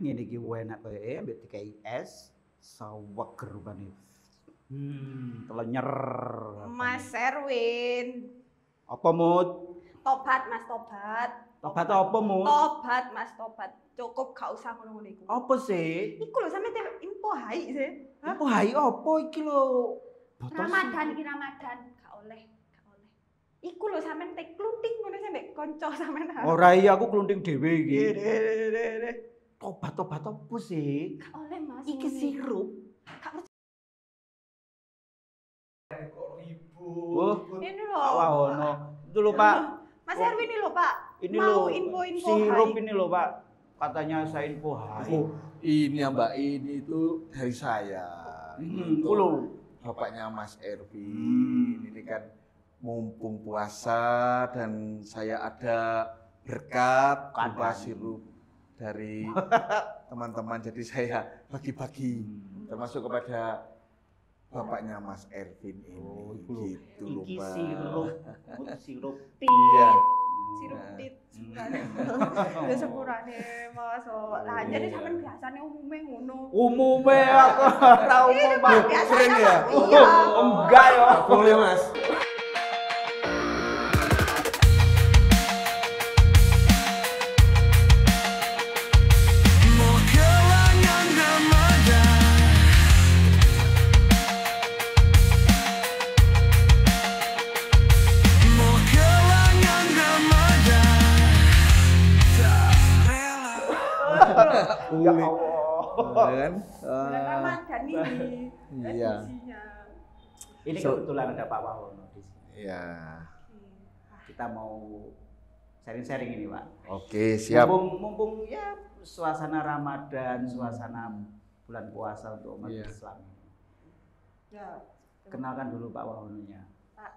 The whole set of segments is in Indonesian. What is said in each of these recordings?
ngene iki enak koyo ambek dikai es saweger rupane. Telenyer. Mas Erwin. Apa Mut? Tobat Mas, tobat. Tobat apa Mut? Tobat Mas, tobat. Cukup gak usah ngono-ngono iku. Apa sih? Iku lho sampe info hai sih. Apa hai apa iki lho? Ramadan iki Ramadan, gak oleh. Iku lho sampean tek klunting ngono sampe kanca sampean. Ora iya aku klunting dhewe iki. Tobat apa sih? Gak oleh Mas. Iki sirup. Gak Kok ibu. ini lho. Pak Wahono. Itu lho Pak. Mas Erwin ini lho Pak. Ini mau lho. info-info Sirup hai. ini lho Pak. Katanya saya info hai. Oh, ini ya Mbak, ini itu dari saya. Untuk Kulo. bapaknya Mas Erwin. Ini kan mumpung puasa dan saya ada berkat berupa sirup dari teman-teman, jadi saya bagi-bagi termasuk kepada bapaknya Mas Erwin ini. Oh, Gitu loh, Iki Pak. sirup. Iya. Sirup tit. Ya sepurane Mas. Lah jadi sampean biasane umume ngono. Umume aku ora umum Pak. Sering ya? Iya. Enggak ya. Boleh Mas. Ya Allah. Kan? Bulan Ramadan ini. Iya. Isinya. Ini kebetulan ada Pak Wahono di sini. Iya. Kita mau sharing-sharing ini, Pak. Oke, siap. Mumpung ya suasana Ramadan, suasana bulan puasa untuk umat Iya. Islam. Ya. Kenalkan dulu Pak Wahononya. Pak.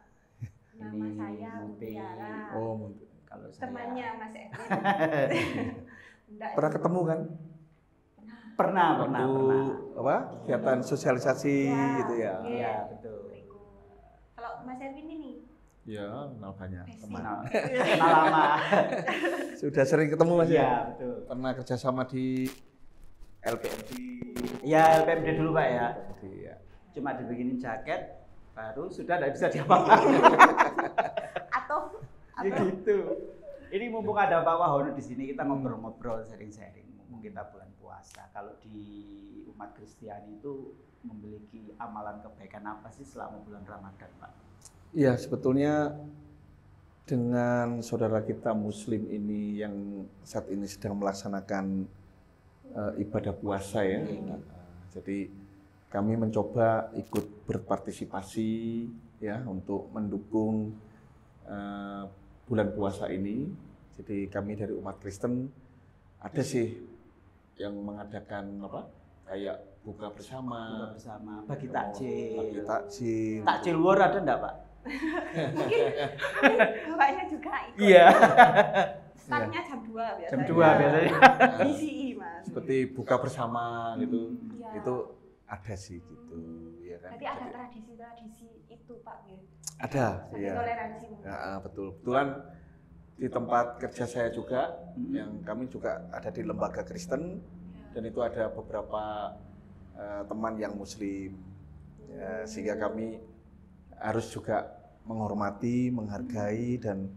Nama Ini saya Muti. Mutiara. Oh, Kalau saya Temannya Mas Erwin. Enggak. pernah ketemu kan? pernah. Waktu apa? Kegiatan sosialisasi Ya, gitu ya. Iya, betul. Kalau Mas Erwin ini Ya, kenal banyak Besti. teman. Kenal lama. Sudah sering ketemu Mas Iya, ya? betul. Pernah kerjasama di LPMD. Ya, LPMD dulu Pak ya. Iya. Cuma dibikinin jaket, baru sudah tidak bisa diapa-apakan. atau Ya gitu. Ini mumpung ada Pak Wahono di sini, kita ngobrol-ngobrol, sharing-sharing. Mumpung kita bulan puasa. Kalau di umat Kristiani itu memiliki amalan kebaikan apa sih selama bulan Ramadan, Pak? Iya, sebetulnya dengan saudara kita Muslim ini yang saat ini sedang melaksanakan ibadah puasa ya. Jadi kami mencoba ikut berpartisipasi ya untuk mendukung bulan puasa ini. Jadi kami dari umat Kristen ada sih yang mengadakan apa? Kayak buka bersama, Bagi takjil. bagi takjil. Takjil war ada enggak, Pak? mungkin bapaknya juga ikut. Iya. Startnya jam 2 biasanya. Jam 2 biasanya. BCI Mas. Seperti buka bersama gitu. Iya. Itu ada sih gitu, ya kan. Berarti ada tradisi-tradisi itu Pak ya. Ada, Ada iya. toleransi. Ya, betul. Kebetulan di tempat kerja saya juga, yang kami juga ada di lembaga Kristen, dan itu ada beberapa teman yang Muslim, ya, sehingga kami harus juga menghormati, menghargai, dan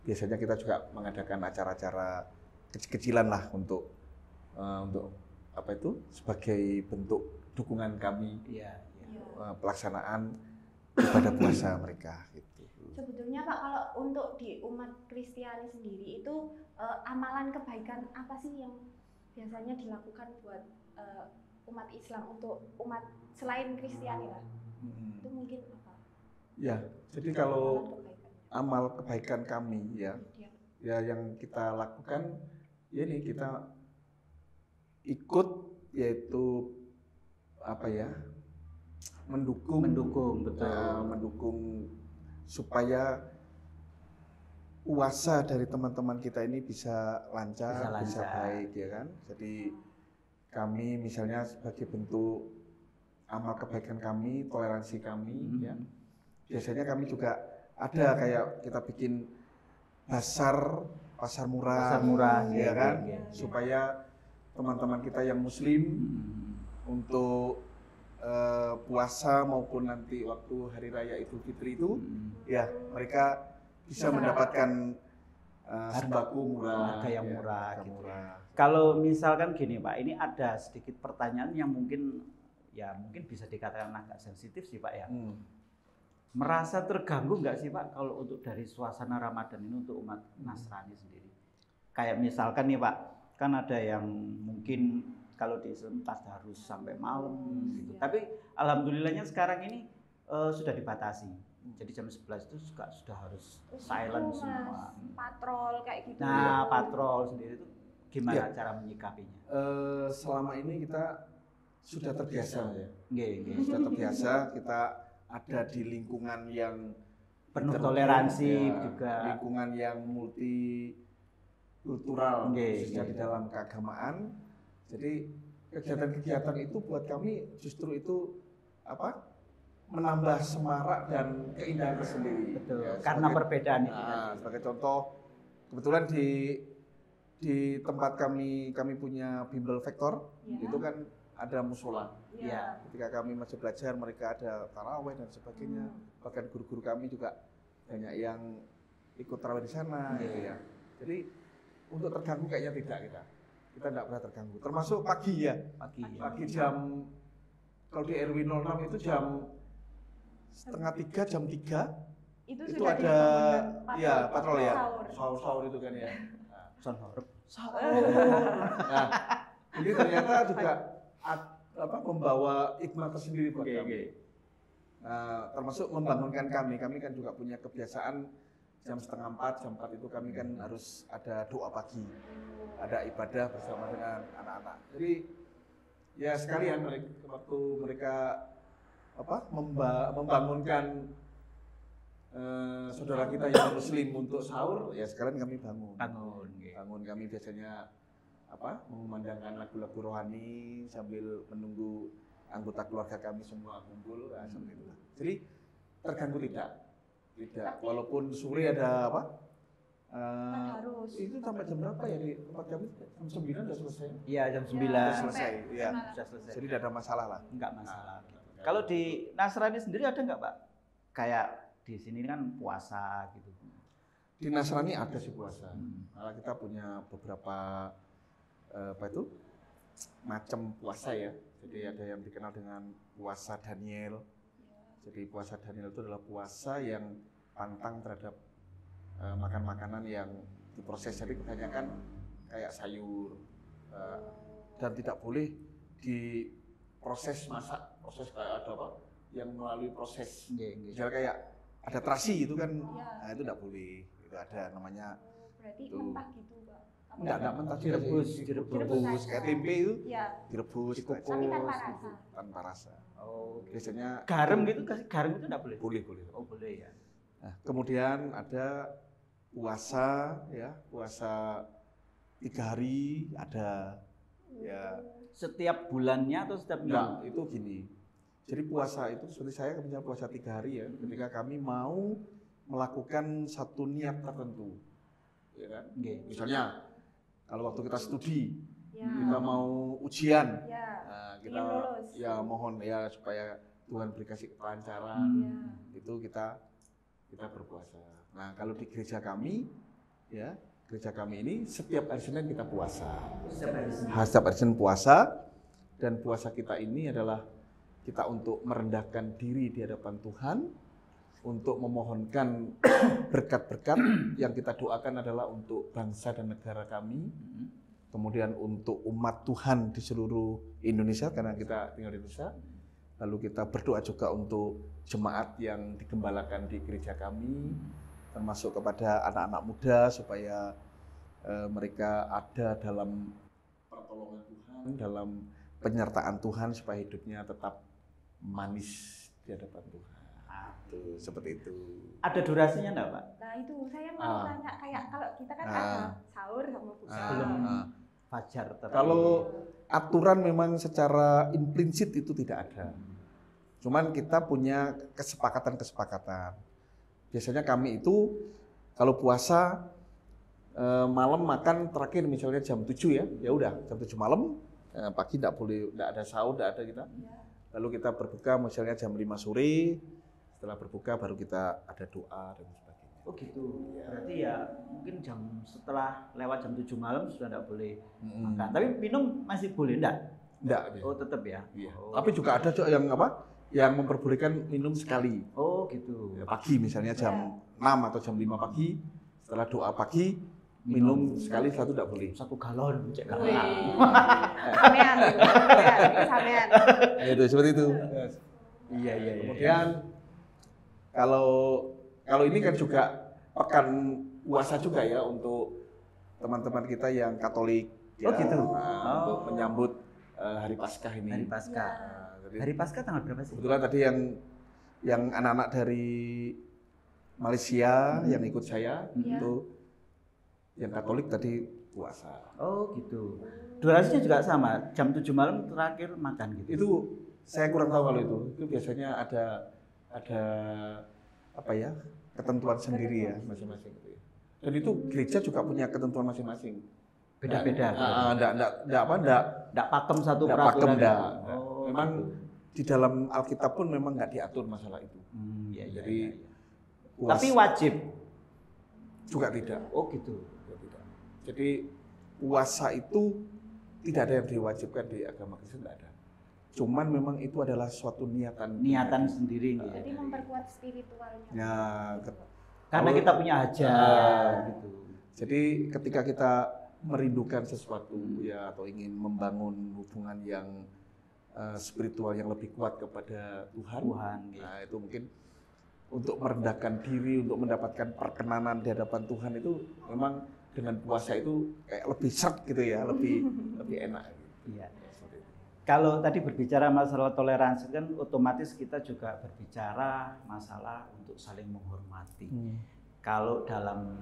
biasanya kita juga mengadakan acara-acara kecil-kecilan lah untuk apa itu sebagai bentuk dukungan kami Iya. pelaksanaan ibadah puasa mereka gitu. Sebetulnya Pak kalau untuk di umat Kristiani sendiri itu amalan kebaikan apa sih yang biasanya dilakukan buat umat Islam untuk umat selain Kristiani lah? Itu mungkin apa? Ya, jadi kalau Amalan kebaikan. amal kebaikan kami ya, Ya. ya yang kita lakukan ya ini kita ikut yaitu apa ya, mendukung betul. mendukung supaya puasa dari teman-teman kita ini bisa lancar, bisa baik ya kan. Jadi kami misalnya sebagai bentuk amal kebaikan kami, toleransi kami ya. Biasanya kami juga ada kayak kita bikin pasar murah Pasar murah, ya iya, kan, iya. supaya teman-teman kita yang Muslim untuk puasa maupun nanti waktu hari raya Idul Fitri itu, ya mereka bisa mendapatkan sembako murah, harga yang ya, murah harga gitu. murah. Kalau misalkan gini Pak, ini ada sedikit pertanyaan yang mungkin bisa dikatakan agak sensitif sih Pak ya. Merasa terganggu nggak sih Pak kalau untuk dari suasana Ramadan ini untuk umat Nasrani sendiri? Kayak misalkan nih Pak, kan ada yang mungkin kalau di Islam tadarus sampai malam gitu. Tapi alhamdulillahnya sekarang ini sudah dibatasi. Jadi jam 11 itu juga sudah harus silent semua. Patrol kayak gitu. Nah, patrol sendiri itu gimana cara menyikapinya? Selama ini kita sudah terbiasa ya. Nggih. Sudah terbiasa, kita ada di lingkungan yang Penuh toleransi ya, juga. lingkungan yang multi kultural, khususnya di dalam keagamaan. Jadi kegiatan-kegiatan itu buat kami justru itu menambah semarak dan keindahan tersendiri. Betul. Ya, Karena perbedaan itu. sebagai contoh, kebetulan di tempat kami punya bimbel vektor, itu kan ada musola. Ya. Ketika kami masih belajar, mereka ada taraweh dan sebagainya. Bahkan guru-guru kami juga banyak yang ikut taraweh di sana, gitu ya. Jadi untuk terganggu kayaknya tidak kita tidak pernah terganggu. Termasuk pagi ya. Pagi jam, kalau di RW 06 itu jam 2:30, jam 3 itu ada patrol ya. Sahur itu kan ya. Sahur. Nah, jadi ternyata juga membawa hikmah tersendiri buat kami. Nah, termasuk membangunkan kami kan juga punya kebiasaan jam 3:30, jam 4 itu kami kan harus ada doa pagi, ada ibadah bersama dengan anak-anak. Jadi ya sekalian waktu mereka membangunkan saudara kita yang Muslim untuk sahur, ya sekalian kami bangun kami biasanya mengumandangkan lagu-lagu rohani sambil menunggu anggota keluarga kami semua kumpul, seperti itu. Jadi terganggu tidak, walaupun sore ada itu sampai jam berapa ya di tempat kami? Jam 9 sudah selesai. Iya, jam 9 sudah selesai. Iya. Sudah selesai. Jadi tidak ada masalah lah. Enggak masalah. Kalau di Nasrani sendiri ada nggak Pak? Kayak di sini kan puasa gitu. Di Nasrani ada sih puasa. Malah kita punya beberapa macam puasa ya. Jadi ada yang dikenal dengan puasa Daniel. Jadi puasa Daniel itu adalah puasa yang pantang terhadap makan makanan yang diproses. Jadi kebanyakan kayak sayur dan tidak boleh diproses masak, proses kayak ada yang melalui proses. Misalnya kayak ada terasi itu kan, nah itu tidak boleh. Itu ada namanya. Berarti mentah gitu Pak? Enggak mentah, direbus kayak tempe itu, direbus, tapi tanpa rasa. Oh, biasanya garam gitu, kasih garam itu enggak boleh? Boleh. Oh, boleh ya. Nah, kemudian ada puasa 3 hari ada ya. Setiap bulannya atau setiap minggu? Enggak, itu gini. Jadi puasa itu seperti saya misalnya puasa 3 hari ya, ketika kami mau melakukan satu niat tertentu. Ya kan? Misalnya kalau waktu kita studi, kita mau ujian, kita mohon ya supaya Tuhan beri kasih kelancaran, itu kita berpuasa. Nah kalau di gereja kami ini setiap hari Senin kita puasa. Setiap hari Senin puasa, dan puasa kita ini adalah kita untuk merendahkan diri di hadapan Tuhan, untuk memohonkan berkat-berkat yang kita doakan adalah untuk bangsa dan negara kami, kemudian untuk umat Tuhan di seluruh Indonesia karena kita tinggal di Indonesia. Lalu kita berdoa juga untuk jemaat yang digembalakan di gereja kami, termasuk kepada anak-anak muda supaya mereka ada dalam pertolongan Tuhan, dalam penyertaan Tuhan supaya hidupnya tetap manis di hadapan Tuhan. Tuh, seperti itu. Ada durasinya enggak, Pak? Nah, itu saya mau tanya, kayak kalau kita kan ada sahur sama buka. Sebelum fajar. Kalau aturan memang secara implisit itu tidak ada. Cuman kita punya kesepakatan-kesepakatan. Biasanya kami itu kalau puasa malam makan terakhir misalnya jam 7 ya, ya udah jam 7 malam, pagi enggak boleh, enggak ada sahur, enggak ada kita. Lalu kita berbuka misalnya jam 5 sore, setelah berbuka baru kita ada doa dan sebagainya. Oh gitu. Berarti ya mungkin setelah lewat jam 7 malam sudah enggak boleh makan. Tapi minum masih boleh enggak? Enggak. Oh tetap ya. Iya. Oh. Tapi juga ada yang apa? Yang memperbolehkan minum sekali. Oh gitu. Ya, pagi misalnya jam 6 atau jam 5 pagi, setelah doa pagi minum sekali, satu enggak boleh. 1 galon cek Wih. galon. Sampean. Itu seperti itu. Iya. Kemudian kalau ini kan juga pekan puasa juga ya untuk teman-teman kita yang Katolik. Oh ya, gitu. Untuk menyambut Hari Paskah ini. Hari Paskah. Jadi Hari Paskah tanggal berapa sih? kebetulan tadi yang anak-anak dari Malaysia yang ikut saya itu yang Katolik tadi puasa. Oh gitu. Durasinya juga sama, jam 7 malam terakhir makan gitu. Itu saya kurang tahu kalau itu. Itu biasanya ada apa ya, ketentuan sendiri ya masing-masing gitu ya. Dan itu gereja juga punya ketentuan masing-masing. Beda-beda. Enggak pakem satu pakem, peraturan. enggak. Oh, Memang gitu. di dalam Alkitab pun memang nggak diatur masalah itu. Iya. Jadi Tapi wajib. juga tidak. Oh gitu. Juga tidak. Jadi puasa itu tidak ada yang diwajibkan di agama Kristen, tidak ada. Cuman memang itu adalah suatu niatan Sendiri. Jadi memperkuat spiritualnya. Ya, Karena kita punya hajat gitu. Jadi ketika kita merindukan sesuatu ya atau ingin membangun hubungan yang spiritual yang lebih kuat kepada Tuhan. Gitu. Nah, itu mungkin untuk merendahkan diri, untuk mendapatkan perkenanan di hadapan Tuhan itu memang dengan puasa itu kayak lebih seret gitu ya, lebih enak. Gitu. Iya. Kalau tadi berbicara masalah toleransi kan otomatis kita juga berbicara masalah untuk saling menghormati. Kalau dalam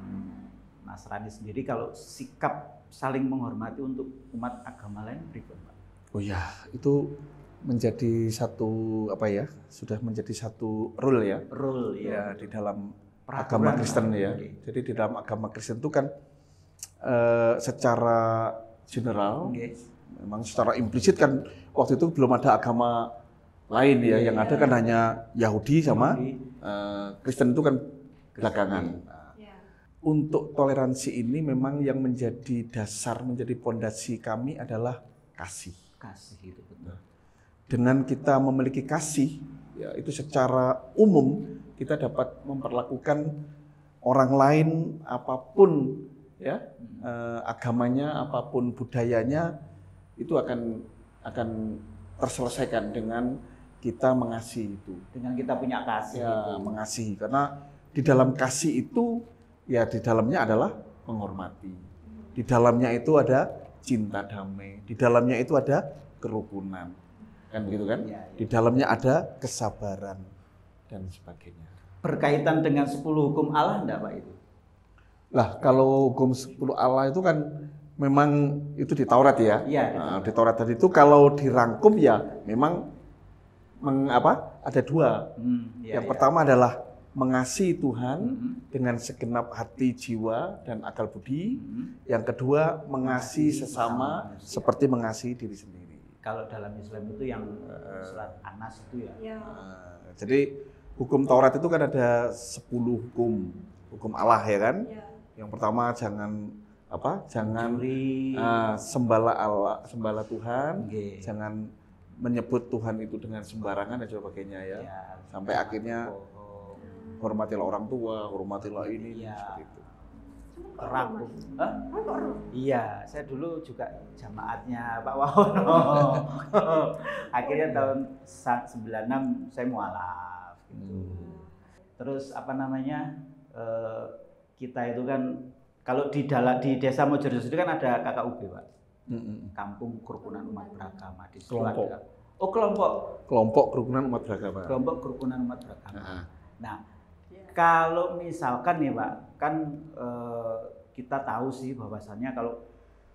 Nasrani sendiri, kalau sikap saling menghormati untuk umat agama lain berikut, Pak. Oh ya, itu menjadi satu apa ya? Sudah menjadi satu rule ya. Rule Ya di dalam peraturan agama Kristen ya. Okay. Jadi di dalam agama Kristen itu kan secara general, memang secara implisit kan waktu itu belum ada agama lain ya. Yang ada kan hanya Yahudi sama Kristen itu kan belakangan. Untuk toleransi ini memang yang menjadi dasar, menjadi pondasi kami adalah kasih. Kasih itu betul. Dengan kita memiliki kasih, ya itu secara umum kita dapat memperlakukan orang lain apapun ya agamanya, apapun budayanya, itu akan terselesaikan dengan kita mengasihi itu. Dengan kita punya kasih. Ya, itu. mengasihi karena di dalam kasih itu ya di dalamnya adalah menghormati. Di dalamnya itu ada cinta damai. Di dalamnya itu ada kerukunan. Kan begitu kan? Ya. Di dalamnya ada kesabaran dan sebagainya. Berkaitan dengan 10 hukum Allah enggak Pak itu? Lah kalau hukum 10 Allah itu kan memang itu di Taurat ya. Iya. Nah, di Taurat tadi itu kalau dirangkum ya memang ada dua. Yang pertama adalah mengasihi Tuhan dengan segenap hati, jiwa, dan akal budi. Yang kedua, mengasihi sesama seperti mengasihi diri sendiri. Kalau dalam Islam itu yang surat An-Nas itu ya. Jadi hukum Taurat itu kan ada 10 hukum Allah ya kan. Yang pertama jangan sembahlah Tuhan, jangan menyebut Tuhan itu dengan sembarangan dan sebagainya ya. Sampai akhirnya hormatilah orang tua, hormatilah ini, seperti itu. Rangkum. Iya, saya dulu juga jamaatnya Pak Wahono. Akhirnya tahun 96 saya mualaf gitu. Terus kita itu kan kalau di desa Mojorejo itu kan ada KKUB, Pak. Kampung Kerukunan Umat Beragama di situ ada. Oh, kelompok kerukunan umat beragama. Kelompok Kerukunan Umat Beragama. Nah, kalau misalkan nih Pak, kan kita tahu sih bahwasannya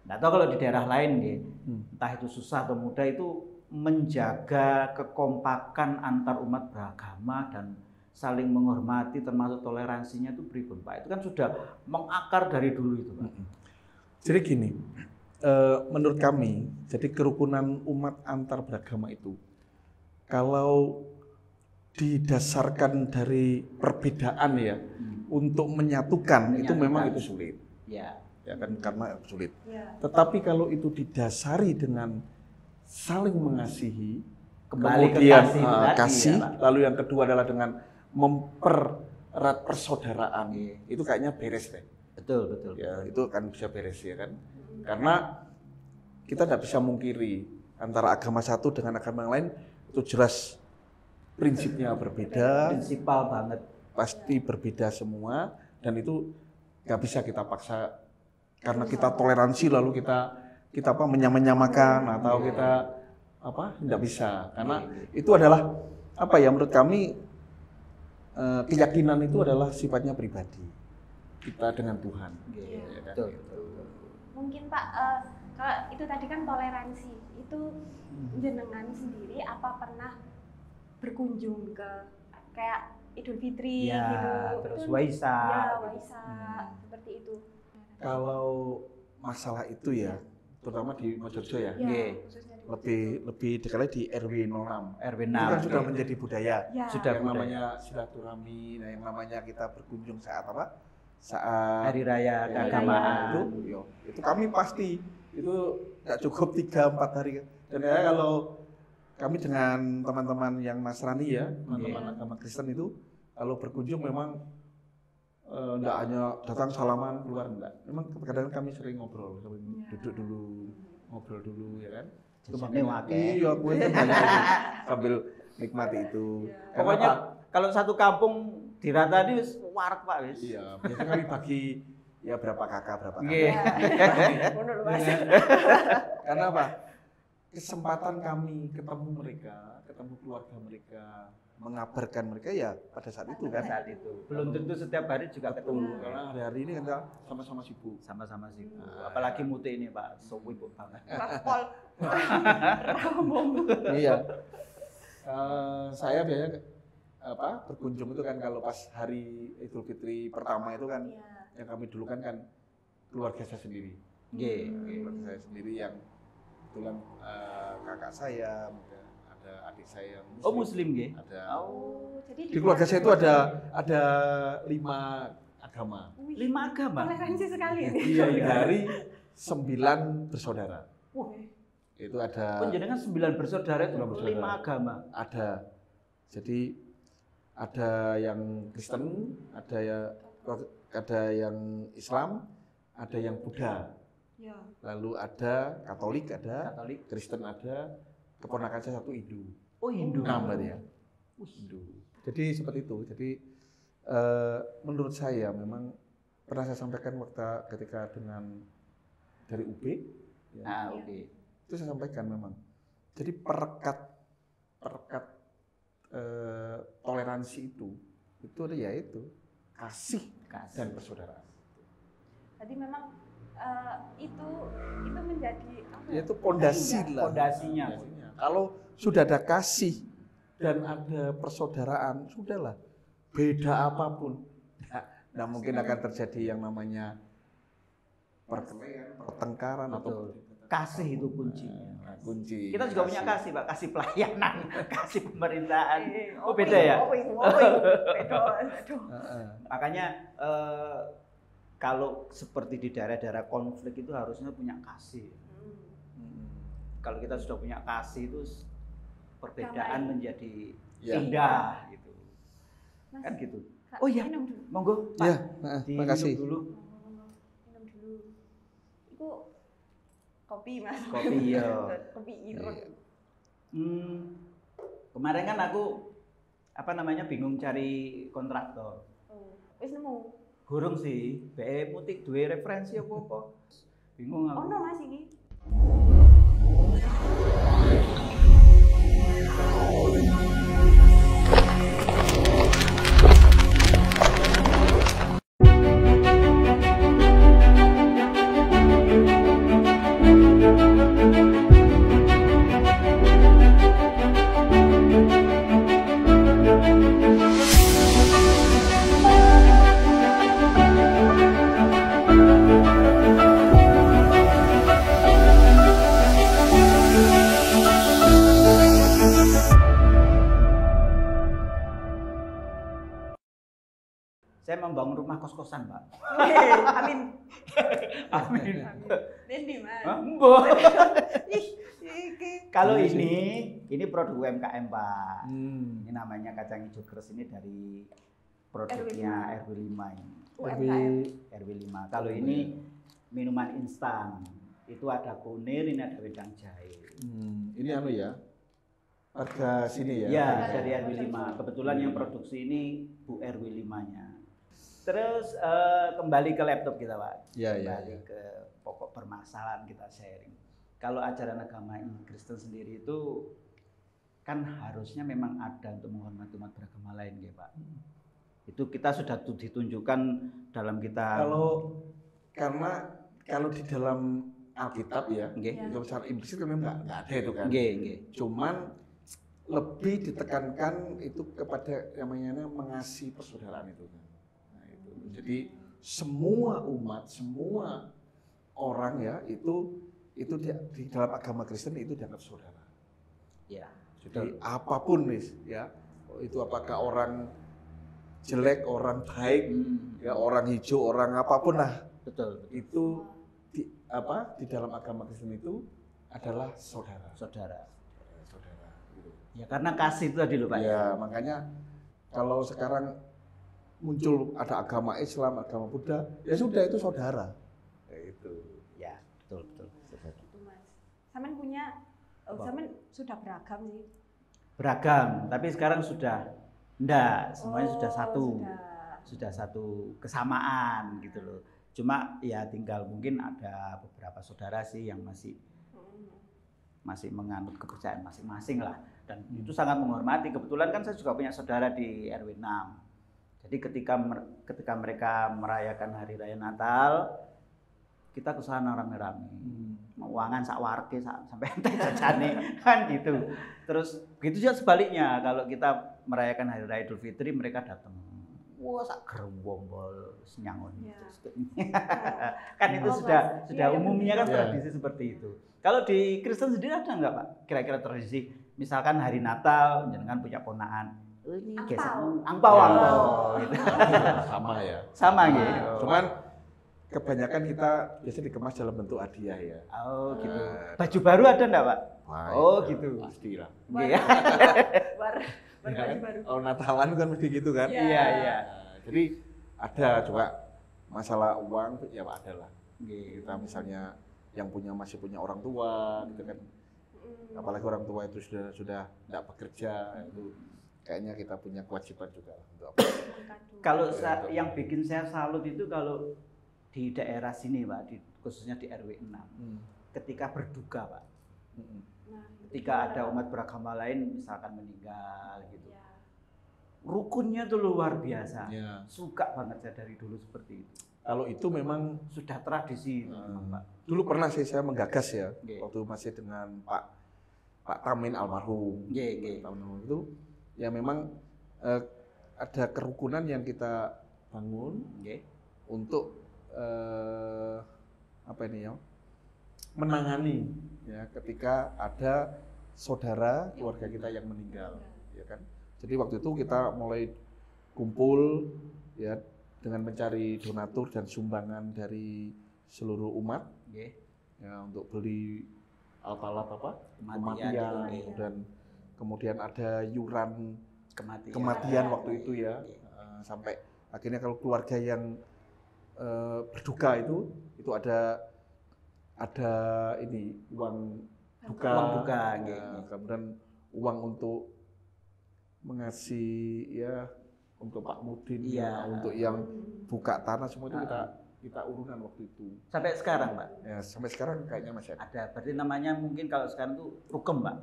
nggak tahu kalau di daerah lain entah itu susah atau mudah itu menjaga kekompakan antar umat beragama dan saling menghormati termasuk toleransinya itu pripun Pak? Itu kan sudah mengakar dari dulu itu Pak. Jadi gini, menurut kami, jadi kerukunan umat antar beragama itu, kalau didasarkan dari perbedaan ya, untuk menyatukan itu memang itu sulit. Ya. Ya kan, karena sulit. Ya. Tetapi kalau itu didasari dengan saling mengasihi, Kembali ke kemudian kasih tadi, kasih, ya, Pak. lalu yang kedua adalah dengan mempererat persaudaraan, itu kayaknya beres deh. Betul, betul. Ya, itu kan bisa beres ya kan. Karena kita tidak bisa mungkiri antara agama satu dengan agama yang lain itu jelas prinsipnya berbeda, Prinsipal banget. pasti berbeda semua, dan itu nggak bisa kita paksa karena kita toleransi lalu kita apa menyamakan atau kita apa tidak bisa, karena itu adalah apa ya, menurut kami keyakinan itu adalah sifatnya pribadi kita dengan Tuhan. Iya, Ya kan? betul, betul. Mungkin Pak, kalau itu tadi kan toleransi, itu jenengan sendiri apa pernah berkunjung ke kayak Idul Fitri Ya, gitu? terus Itu- Waisak. Ya, Waisak, seperti itu. Kalau masalah itu ya, terutama di Mojokerto ya, Ya, Oke. khususnya di- lebih dekat di RW 06. RW Itu kan 6. sudah menjadi budaya. Ya. Sudah Yang budaya. namanya silaturahmi, nah yang namanya kita berkunjung saat apa? Saat Hari Raya hari keagamaan. itu kami pasti itu nggak cukup 3-4 hari. Dan ya kalau kami dengan teman-teman yang Nasrani ya, teman-teman agama Kristen itu kalau berkunjung memang enggak hanya datang salaman keluar, enggak. Memang kadang-kadang kami sering ngobrol, duduk dulu, ngobrol dulu ya kan. Itu Jajannya makanya akeh. iya, gue itu banyak itu, sambil nikmati itu. Karena Pokoknya apa? kalau satu kampung dirata ini wis warak Pak wis. Iya, biasanya kami bagi ya berapa kakak. Nggih. Bener, Mas. Karena apa? Kesempatan kami ketemu mereka, ketemu keluarga mereka, mengabarkan mereka ya pada saat itu Pada kan. saat itu. Belum tentu setiap hari juga Betul, ketemu. karena hari-hari ini kan kita sama-sama sibuk. Sama-sama sih. Nah. Apalagi Mute ini Pak, so sibuk banget. Pol. Rambung. Iya. Saya biasanya berkunjung itu kan kalau pas hari Idul Fitri pertama itu kan Iya. yang kami dulu kan keluarga saya sendiri. Nggih. Keluarga saya sendiri yang kebetulan kakak saya, ada adik saya yang muslim. Oh Muslim nggih. Ada. Oh, jadi Di keluarga saya itu ada 5 agama. Wih, 5 agama. toleransi sekali ini. Iya, dari 9 bersaudara. Wah, Itu ada penjenengan 9 bersaudara itu 9 bersaudara. 5 agama. ada. Jadi ada yang Kristen, ada yang Islam, ada yang Buddha. Ya. Lalu ada Katolik, ada Katolik. Kristen, ada keponakan saya satu Hindu. Oh Hindu. 6 berarti ya. Hindu. Jadi seperti itu. Jadi menurut saya memang pernah saya sampaikan waktu ketika dengan dari UB, ya, Ah, oke. itu saya sampaikan memang. Jadi perekat toleransi itu ada yaitu kasih dan persaudaraan. Jadi memang itu menjadi apa? Ya, itu pondasi lah. Pondasinya. Kalau sudah ada kasih dan ada persaudaraan, sudahlah. Beda apapun, nah mungkin akan terjadi yang namanya perkelahian, pertengkaran atau Kasih itu kuncinya. kunci. Kita juga punya kasih Pak, kasih pelayanan, kasih pemerintahan. Oh Oh, beda ya? Beda. Aduh. Makanya kalau seperti di daerah-daerah konflik itu harusnya punya kasih. Kalau kita sudah punya kasih itu perbedaan Damai. menjadi Ya. indah gitu. Mas, Kan gitu. Kak, Oh iya. minum dulu. Monggo Pak. Ya, Diminum makasih. dulu Minum dulu. Itu kopi, Mas. kopi ya. Kopi ireng. Iya. Kemarin kan aku bingung cari kontraktor. Oh, wis nemu. Gurung sih, BE Mutik duwe referensi apa-apa. Bingung aku. Ono Mas iki. Saya membangun rumah kos-kosan, Pak. Amin. Amin. Dendi, Mas. Mbok. Ih, iki. Kalau ini produk UMKM, Pak. Hmm. Ini namanya kacang hijau keres ini dari produknya RW5 ini. UMKM. RW5. Kalau ini minuman instan. Itu ada kunir, ini ada wedang jahe. Ini anu ya. Harga sini ya. Ya, dari RW5. Kebetulan yang produksi ini Bu RW5-nya. Terus kembali ke laptop kita, Pak. Kembali ke pokok permasalahan kita sharing. Kalau ajaran agama Kristen sendiri itu kan harusnya memang ada untuk menghormati umat beragama lain, ya, Pak. Itu kita sudah ditunjukkan dalam kita. Karena kalau di dalam Alkitab ya, Nggih. itu secara implisit kan memang nggak ada itu kan. Nggih. Cuman lebih ditekankan itu kepada yang namanya mengasihi persaudaraan itu kan. Nah, itu. Jadi semua umat, semua orang ya itu di dalam agama Kristen itu dianggap saudara. Ya. Jadi apapun nih ya, itu apakah orang jelek, orang baik, ya orang hijau, orang apapun lah. Betul. Itu di dalam agama Kristen itu adalah saudara. Saudara. Gitu. Ya karena kasih itu tadi loh, Pak. Ya makanya kalau sekarang muncul ada agama Islam, agama Buddha, ya sudah itu saudara. Ya itu. Ya, betul. Itu, Mas. Saman punya Saman sudah beragam sih. Beragam, tapi sekarang sudah enggak, semuanya sudah satu. Sudah. Sudah satu kesamaan gitu loh. Cuma ya tinggal mungkin ada beberapa saudara sih yang masih menganut kepercayaan masing-masing lah, dan itu sangat menghormati. Kebetulan kan saya juga punya saudara di RW 6. Jadi ketika mereka merayakan hari raya Natal, kita ke sana rame-rame. Uangan sak warga sampai entek jajane kan gitu. Terus begitu juga sebaliknya, kalau kita merayakan hari raya Idul Fitri mereka datang. Wah, sak gerombol senyangon. Ya. Kan itu sudah umumnya kan Ya. tradisi seperti itu. Kalau di Kristen sendiri ada nggak, Pak? Kira-kira tradisi, misalkan hari Natal, jangan punya ponaan. Ini gesek angpau. Gitu. Sama ya. Sama gitu. Cuman kebanyakan kita biasanya dikemas dalam bentuk hadiah ya. Oh gitu. Nah, Baju baru ada enggak, Pak? Wah, Oh itu gitu. Pasti lah. Iya. Ya kan? Kalau Natalan kan mesti gitu kan. Iya. Nah, jadi ada juga masalah uang ya Pak, ada lah. Kita misalnya yang masih punya orang tua gitu kan. Apalagi orang tua itu sudah tidak bekerja, itu kayaknya kita punya kewajiban juga lah untuk apa. Kalau yang bikin saya salut itu kalau di daerah sini, Pak, khususnya di RW 6. Ketika berduka, Pak. Ketika ada umat beragama lain misalkan meninggal gitu. Rukunnya tuh luar biasa. Ya. Suka banget saya dari dulu seperti itu. Kalau itu memang Sudah tradisi memang, Pak. dulu pernah sih saya menggagas ya, Nggih. waktu masih dengan Pak Tamin almarhum. Nggih. Pak Tamin itu ya memang ada kerukunan yang kita bangun Nggih. untuk apa ini ya, menangani ya ketika ada saudara keluarga kita yang meninggal, ya kan. Jadi waktu itu kita mulai kumpul ya dengan mencari donatur dan sumbangan dari seluruh umat Nggih. ya untuk beli alat-alat apa Kematian. dan kemudian ada yuran Kematian. kematian waktu itu ya. Sampai akhirnya kalau keluarga yang berduka itu ada ini uang duka, Uang duka, nggih. kemudian uang untuk mengasih ya untuk Pak Mudin, Iya. untuk yang buka tanah semua itu kita urunan waktu itu. Sampai sekarang, Pak. Ya sampai sekarang kayaknya masih ada. Ada. Berarti namanya mungkin kalau sekarang tuh rukem, Pak.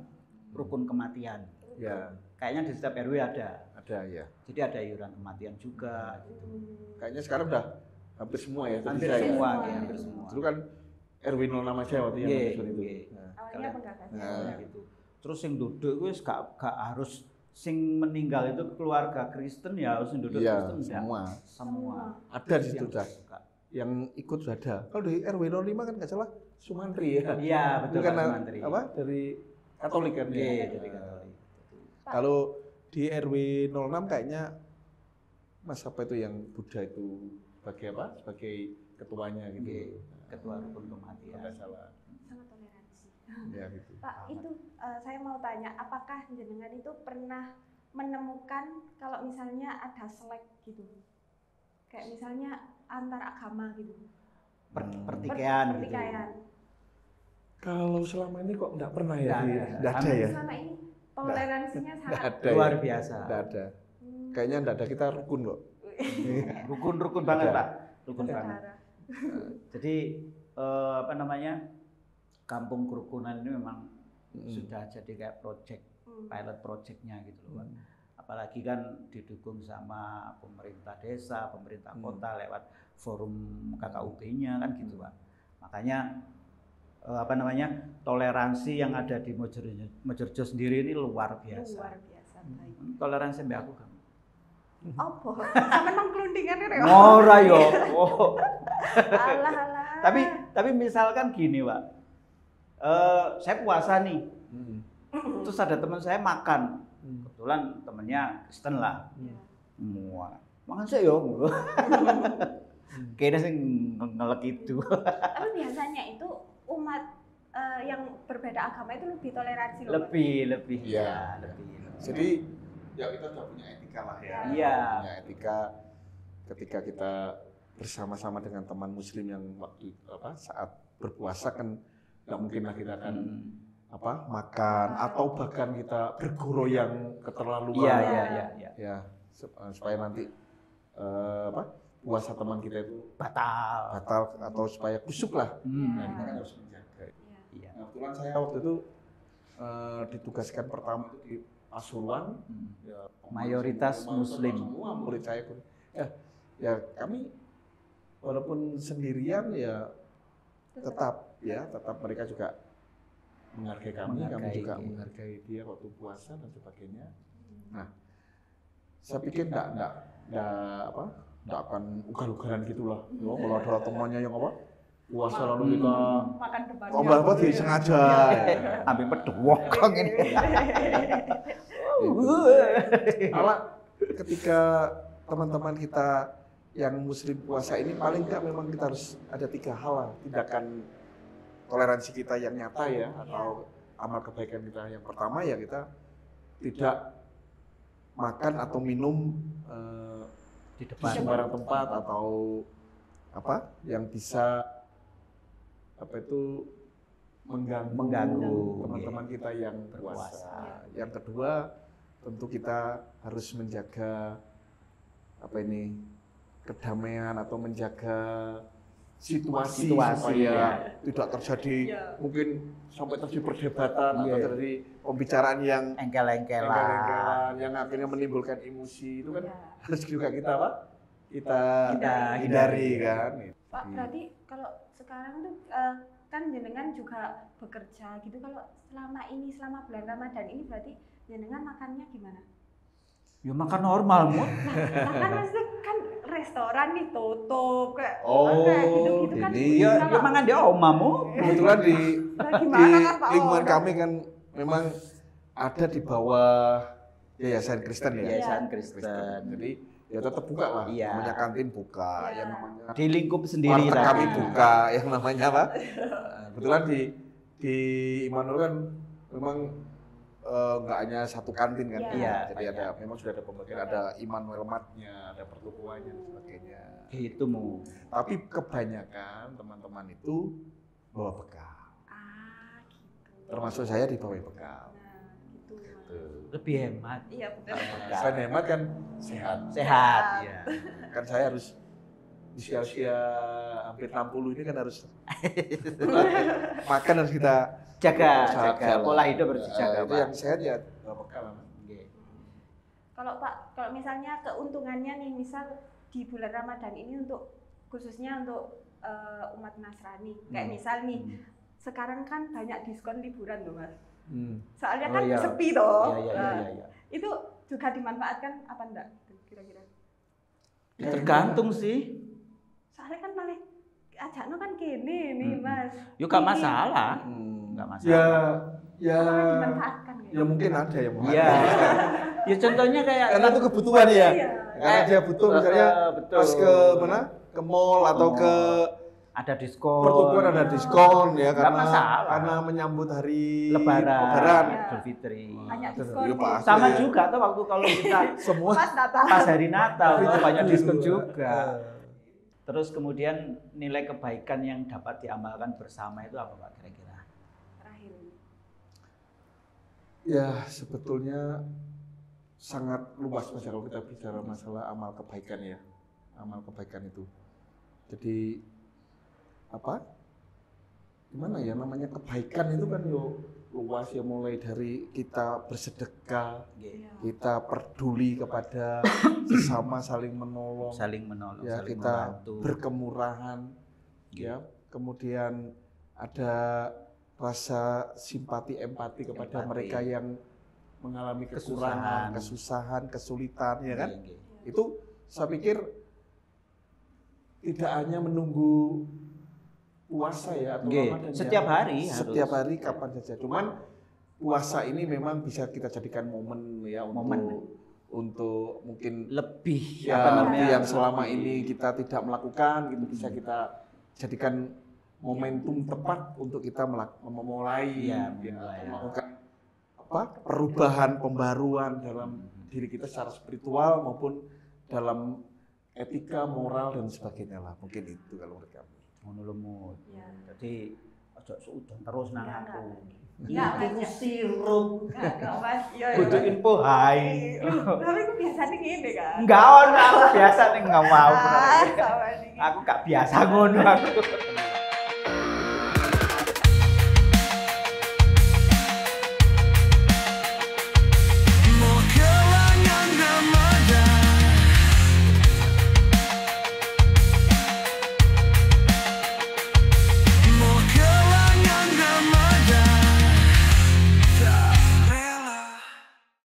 Rukun kematian. Ya Kayaknya di setiap RW ada. ada ya. Jadi ada iuran kematian juga gitu. Kayaknya sekarang udah hampir semua ya. Hampir terpisah ya. semua, ya, hampir semua. Dulu kan RW 06 aja waktu yang Nggih, menyusun itu. nggih. Nah, Awalnya penggagas. Nah. Gitu. Terus yang duduk wis gak harus sing meninggal itu keluarga Kristen ya harus yang duduk Iya, Kristen enggak. Semua. ada di situ Yang dah. suka. Yang ikut sudah ada. Kalau di RW 05 kan nggak salah Sumantri ya. Iya, betul Itu kan Pak Sumantri. apa dari Katolik kan Iya, ya. dari Katolik. Kalau di RW 06 kayaknya Mas apa itu yang Buddha itu sebagai apa? Sebagai ketuanya gitu. Oke, ketua rukun kematian. Kalau nggak salah. Sangat toleransi. Ya gitu. Pak, itu saya mau tanya, apakah jenengan itu pernah menemukan kalau misalnya ada selek gitu? Kayak misalnya antar agama gitu. Pertikaian gitu. Pertikaian. Kalau selama ini kok enggak pernah ya? Nggak Enggak ada ya? Selama ini toleransinya Enggak sangat ada. Luar ya? biasa. Enggak ada. Kayaknya enggak ada, kita rukun kok. Rukun banget, Ada. Pak. Rukun banget. saudara. Jadi apa namanya? Kampung kerukunan ini memang sudah jadi kayak project, pilot projectnya gitu loh, Pak. Apalagi kan didukung sama pemerintah desa, pemerintah kota lewat forum KKUB-nya kan gitu, Pak. Makanya apa namanya? Toleransi yang ada di Mojorjo sendiri ini luar biasa. Luar biasa baik. Toleransi mbak aku kan. Apa? Sampe nang klundingan ya. Ora yo. Oh. Alah. Tapi misalkan gini, Pak. Saya puasa nih. Terus ada teman saya makan. Kebetulan temennya Kristen lah. Semua. Mangan sih yo. Kayaknya sih ngelek itu. Tapi biasanya itu umat yang berbeda agama itu lebih toleransi loh. Lebih Iya. lebih. Jadi ya kita sudah punya etika lah ya. Iya. Punya etika ketika kita bersama-sama dengan teman muslim yang waktu saat berpuasa kan nggak mungkin lah kita akan makan atau bahkan kita bergoroyang keterlaluan. Iya. Ya, supaya nanti puasa teman kita itu Batal atau supaya kusuk lah. Nah, kita kan harus menjaga. Iya. Nah, kebetulan saya waktu itu ditugaskan pertama itu di Pasuruan. Ya, Mayoritas Muslim. Semua murid saya pun. Ya kami walaupun sendirian ya tetap mereka juga menghargai kami juga menghargai dia waktu puasa dan sebagainya. Nah, saya pikir enggak akan ugal-ugalan gitulah. Ya, kalau ada temannya yang puasa lalu kita makan depan. apa disengaja. Ambil pedewok kok ini. Malah ketika teman-teman kita yang muslim puasa ini paling enggak memang kita harus ada 3 hal lah tindakan toleransi kita yang nyata ya atau amal kebaikan kita. Yang pertama ya kita tidak makan atau minum Di di depan. sembarang tempat atau yang bisa mengganggu teman-teman kita yang puasa. Yang kedua tentu kita harus menjaga kedamaian atau menjaga situasi supaya tidak terjadi mungkin sampai terjadi perdebatan atau terjadi pembicaraan yang Engkel-engkelan yang akhirnya menimbulkan emosi itu kan harus juga kita hindari kan. Pak, berarti kalau sekarang tuh kan jenengan juga bekerja gitu, kalau selama bulan Ramadan ini berarti jenengan makannya gimana? Ya makan normal, Mut. Kan maksudnya kan restoran ditutup kayak gitu kan. Ya mangan di omamu. Kebetulan di Gimana kan Pak? lingkungan kami kan memang ada di bawah yayasan Kristen ya. Yayasan Kristen. Jadi ya tetap buka lah. Iya. Namanya kantin buka, yang namanya Di lingkup sendiri warteg kami tadi. buka, yang namanya apa? Kebetulan di Immanuel kan memang nggak hanya satu kantin kan. Iya. Jadi memang sudah ada pembagian, ada Immanuel Mart-nya, ada pertokoannya dan sebagainya. Gitu mu. Tapi kebanyakan teman-teman itu bawa bekal. Gitu. Termasuk saya dibawa bekal. Nah, gitu. Lebih hemat. Iya benar. Selain hemat kan sehat. Sehat. Iya. Kan saya harus usia hampir 60 ini kan harus makan harus kita Jaga pola hidup harus dijaga, itu Pak. yang sehat ya bawa bekal. Kalau Pak, kalau misalnya keuntungannya nih, misal di bulan Ramadan ini khususnya untuk umat Nasrani, kayak misal nih, sekarang kan banyak diskon liburan tuh Mas. Soalnya kan sepi toh. Iya. Itu juga dimanfaatkan apa enggak kira-kira? Tergantung sih. Soalnya kan paling ajakno kan gini nih Mas. Yuk gak masalah. Gak masalah. Ya Dimanfaatkan gitu. ya mungkin ada ya. Iya. Ya contohnya kayak Karena itu kebutuhan ya. Iya. Karena dia butuh misalnya betul. pas ke mana? Ke mall atau ke ada diskon. pertukuan ada diskon ya Nggak masalah. karena menyambut hari Lebaran, Ya. Idul Fitri. Banyak Terus, diskon. iya, pasti. Sama juga tuh waktu kalau kita semua Pas Natal. pas hari Natal tuh banyak diskon Iya. juga. Terus kemudian nilai kebaikan yang dapat diamalkan bersama itu apa Pak kira-kira? Terakhir. Ya sebetulnya sangat luas Mas kalau kita bicara masalah amal kebaikan ya. Amal kebaikan itu. Jadi apa? Gimana ya namanya kebaikan itu kan yo luas ya, mulai dari kita bersedekah, Iya. kita peduli kepada sesama, saling menolong, Saling menolong, ya saling kita membantu. berkemurahan, ya kemudian ada rasa simpati empati kepada Empati. mereka yang mengalami kekurangan, kesusahan, kesulitan, ya kan? Iya, iya. Itu saya pikir tidak hanya menunggu puasa ya atau Nggih, Ramadan ya. setiap hari harus. Setiap hari kapan saja. Cuman puasa ini memang bisa kita jadikan momen ya untuk mungkin Lebih ya apa namanya? yang selama ini kita tidak melakukan gitu, bisa kita jadikan momentum tepat untuk kita memulai Iya, ya, memulai. melakukan apa perubahan pembaruan dalam diri kita secara spiritual maupun dalam etika moral dan sebagainya lah, mungkin itu kalau menurut kami. Ngono lho, Mut. Iya. Jadi ojo suudon terus nang Enggak, aku. enggak. Itu sirup. Enggak, Mas. Iya, Kudu info hai. Tapi aku biasanya gini kan. Enggak ono aku biasa ning enggak mau. Ah, sama nih. Aku gak biasa ngono aku.